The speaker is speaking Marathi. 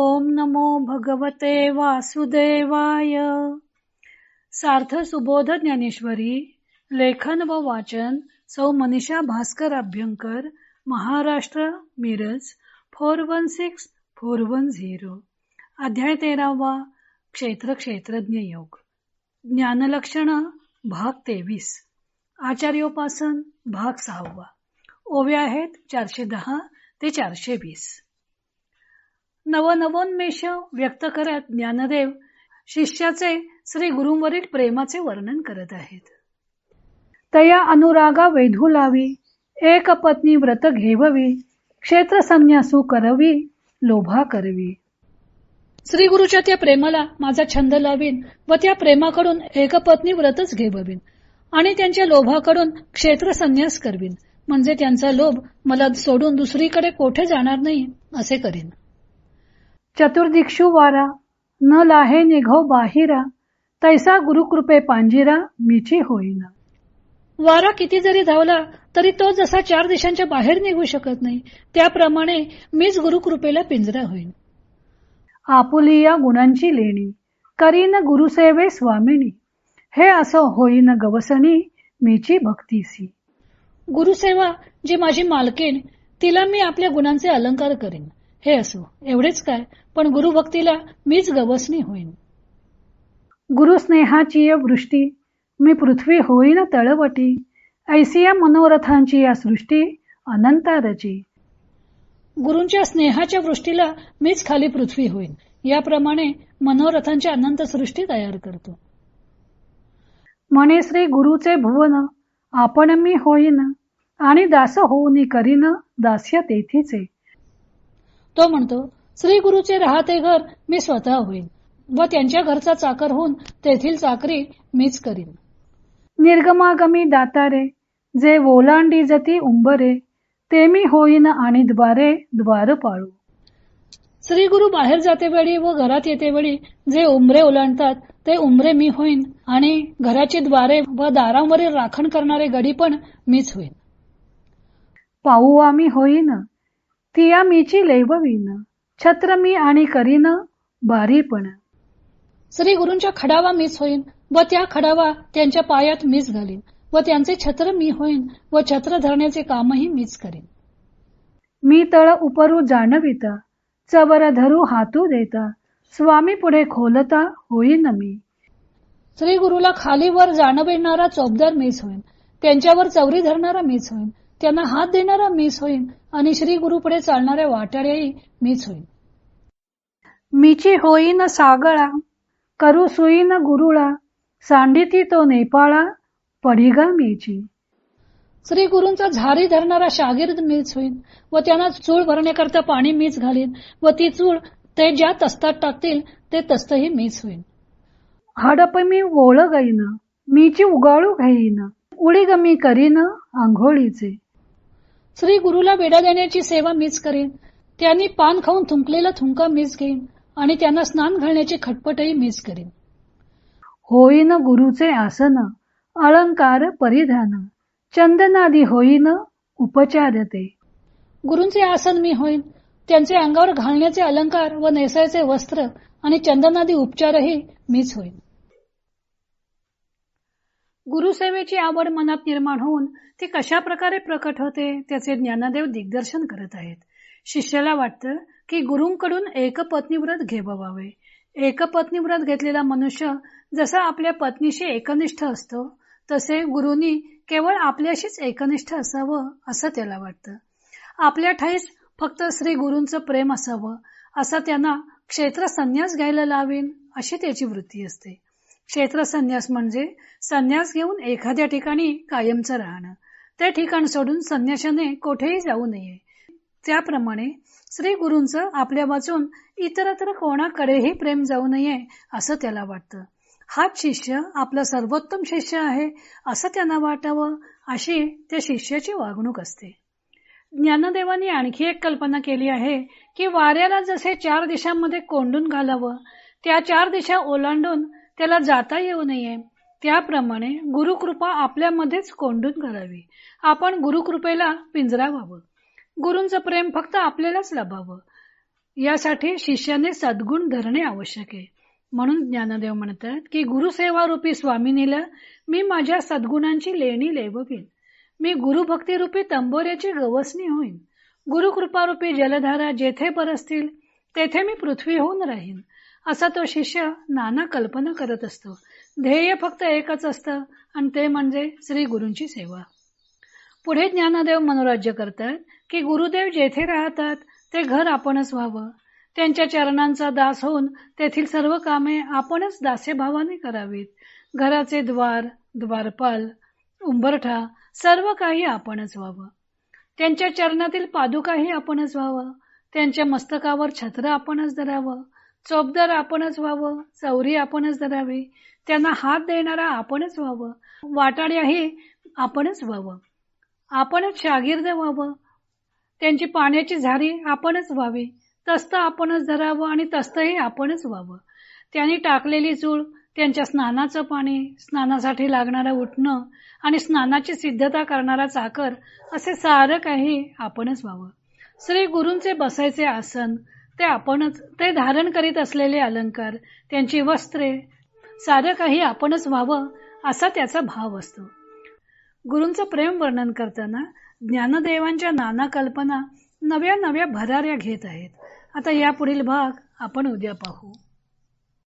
ओम नमो भगवते वासुदेवाय. सार्थ सुबोध ज्ञानेश्वरी. लेखन व वाचन सौ मनीषा भास्कर अभ्यंकर, महाराष्ट्र, मिरज 416410. अध्याय 13वा. क्षेत्र क्षेत्रज्ञ योग. ज्ञानलक्षण भाग 23. आचार्योपासन भाग 6वा. ओव्या आहेत 410 ते 420. नवनवोन्मेष व्यक्त करत ज्ञानदेव शिष्याचे श्री गुरुंवरील प्रेमाचे वर्णन करत आहेत. तया अनुरागा वेधू लावी, एक पत्नी व्रत घेववी, क्षेत्र संन्यासू करवी, लोभा करवी. श्री गुरुच्या त्या प्रेमाला माझा छंद लावीन व त्या प्रेमाकडून एकपत्नी व्रतच घेववीन आणि त्यांच्या लोभाकडून क्षेत्र संन्यास करवीन, म्हणजे त्यांचा लोभ मला सोडून दुसरीकडे कोठे जाणार नाही असे करीन. चतुर्दिक्षु वारा, न लाहे निघो बाहिरा, तैसा गुरुकृपे पांजिरा, मीची होईना. वारा किती जरी धावला तरी तो जसा 4 दिशांच्या बाहेर निघू शकत नाही, त्याप्रमाणे मीच गुरुकृपेला पिंजरा होईन. आपुलिया गुणांची लेणी, करीन गुरुसेवे स्वामिनी, हे असं होईन गवसणी, मीची भक्तीसी. गुरुसेवा जी माझी मालकीण, तिला मी आपल्या गुणांचे अलंकार करीन, हे असो. एवढेच काय, पण गुरुभक्तीला मीच गवसणी होईन. गुरुस्नेहाची वृष्टी, मी पृथ्वी होईन तळवटी, ऐसिया मनोरथांची या सृष्टी, अनंता रची. गुरूंच्या स्नेहाच्या वृष्टीला मीच खाली पृथ्वी होईन, याप्रमाणे मनोरथांची अनंत सृष्टी तयार करतो. म्हणे श्री गुरुचे भुवन, आपण मी होईन, आणि दास होऊन करीन दास्य तेथीचे. तो म्हणतो, श्री गुरुचे राहते घर मी स्वतः होईन व त्यांच्या घरचा चाकर होऊन तेथील चाकरी मीच करीन. निर्गमागमी दातारे, जे ओलांडी जती उंबरे, ते मी होईन आणि द्वारे द्वार पाळू. श्री गुरु बाहेर जाते वेळी व घरात येते वेळी जे उंबरे ओलांडतात ते उंबरे मी होईन, आणि घराची द्वारे व दारांवरील राखण करणारे गडी पण मीच होईन. पाहू आम्ही होईन, तिया मीची लेववीन, छत्र मी आणि करीन बारीपण. श्री गुरूंच्या खडावा मीच होईन व त्या खडावा त्यांच्या पायात मीच घालीन, व त्यांचे छत्र मी होईन व छत्र धरण्याचे कामही मीच करीन. मी तळ उपरू जाणविता, चवर धरू हातू देता, स्वामी पुढे खोलता होईन मी. श्री गुरुला खाली वर जाणविणारा चोपदार मीच होईन, त्यांच्यावर चवरी धरणारा मीच होईन, त्यांना हात देणारा मीच होईन, आणि श्री गुरु पुढे चालणाऱ्या वाटाड्याही मीच होईन. मीची होईन सागळा, करू सुईन गुरुळा, सांडिती तो नेपाळा, पडिगा मीची. श्री गुरूंचा झारी धरणारा शागिर्द मीच होईन व त्यांना चूळ भरण्याकरता पाणी मीच घालीन, व ती चूळ ते ज्या तस्तात टाकतील ते तस्तही मीच होईन. हडप मी ओळ गईन, मीची उगाळू घेईन, उडी गमी करीन आंघोळीचे. श्री गुरुला वेडा देण्याची सेवा मीच करीन, त्यांनी पान खाऊन थुंकलेला थुंका मीच घेईन, आणि त्यांना स्नान घालण्याची खटपटही मीच करीन. होईन गुरुचे आसन, अलंकार परिधान, चंदनादी होईन उपचारते. गुरूंचे आसन मी होईन, त्यांचे अंगावर घालण्याचे अलंकार व नेसायचे वस्त्र आणि चंदनादी उपचारही मीच होईन. गुरुसेवेची आवड मनात निर्माण होऊन ती कशा प्रकारे प्रकट होते त्याचे ज्ञानदेव दिग्दर्शन करत आहेत. शिष्याला वाटतं की गुरूंकडून एकपत्नी व्रत घेवावे. एकपत्नी व्रत घेतलेला मनुष्य जसा आपल्या पत्नीशी एकनिष्ठ असतो, तसे गुरूंनी केवळ आपल्याशीच एकनिष्ठ असावं असं त्याला वाटतं. आपल्या ठाईस फक्त श्री गुरूंचं प्रेम असावं असं त्यांना क्षेत्र संन्यास घ्यायला लावीन अशी त्याची वृत्ती असते. क्षेत्र संन्यास म्हणजे संन्यास घेऊन एखाद्या ठिकाणी कायमचं राहणं. ते ठिकाण सोडून संन्याशाने कोठेही जाऊ नये. त्याप्रमाणे श्री गुरूंचं आपल्या वाचून इतरत्र कोणाकडेही प्रेम जाऊ नये असं त्याला वाटतं. हाच शिष्य आपला सर्वोत्तम शिष्य आहे असं त्यांना वाटावं, अशी त्या शिष्याची वागणूक असते. ज्ञानदेवांनी आणखी एक कल्पना केली आहे की वाऱ्याला जसे 4 दिशांमध्ये कोंडून घालावं, त्या 4 दिशा ओलांडून त्याला जाता येऊ नये, त्याप्रमाणे गुरुकृपा आपल्यामध्येच कोंडून घालावी. आपण गुरुकृपेला पिंजरावावं. गुरूंचं प्रेम फक्त आपल्यालाच लाभावं. यासाठी शिष्याने सद्गुण धरणे आवश्यक आहे. म्हणून ज्ञानदेव म्हणतात की गुरुसेवा रूपी स्वामिनीला मी माझ्या सद्गुणांची लेणी लेववीन. मी गुरुभक्ती रूपी तंबोऱ्याची गवसणी होईन. गुरुकृपारूपी जलधारा जेथे बरसतील तेथे मी पृथ्वी होऊन राहीन. असा तो शिष्य नाना कल्पना करत असतो. ध्येय फक्त एकच असतं आणि ते म्हणजे श्री गुरूंची सेवा. पुढे ज्ञानदेव मनोराज्य करतात की गुरुदेव जेथे राहतात ते घर आपणच व्हावं. त्यांच्या चरणांचा दास होऊन तेथील सर्व कामे आपणच दास्यभावाने करावीत. घराचे द्वार, द्वारपाल, उंबरठा सर्व काही आपणच व्हावं. त्यांच्या चरणातील पादुकाही आपणच व्हावं. त्यांच्या मस्तकावर छत्र आपणच धरावं. चोपदर आपणच व्हावं. चौरी आपणच धरावी. त्यांना हात देणारा आपणच व्हावं. वाटाड्याही आपणच व्हावं. आपणच शागिर्द व्हावं. त्यांची पाण्याची झारी आपणच व्हावी. तस्त आपणच धरावं आणि तस्तही आपणच व्हावं. त्यांनी टाकलेली चूळ, त्यांच्या स्नानाचं पाणी, स्नानासाठी लागणारं उठणं आणि स्नानाची सिद्धता करणारा चाकर असे सारं काही आपणच व्हावं. श्री गुरूंचे बसायचे आसन ते आपणच, ते धारण करीत असलेले अलंकार, त्यांची वस्त्रे सारं काही आपणच व्हावं असा त्याचा भाव असतो. गुरूंचं प्रेम वर्णन करताना ज्ञानदेवांच्या नाना कल्पना नव्या नव्या भराऱ्या घेत आहेत. आता यापुढील भाग आपण उद्या पाहू.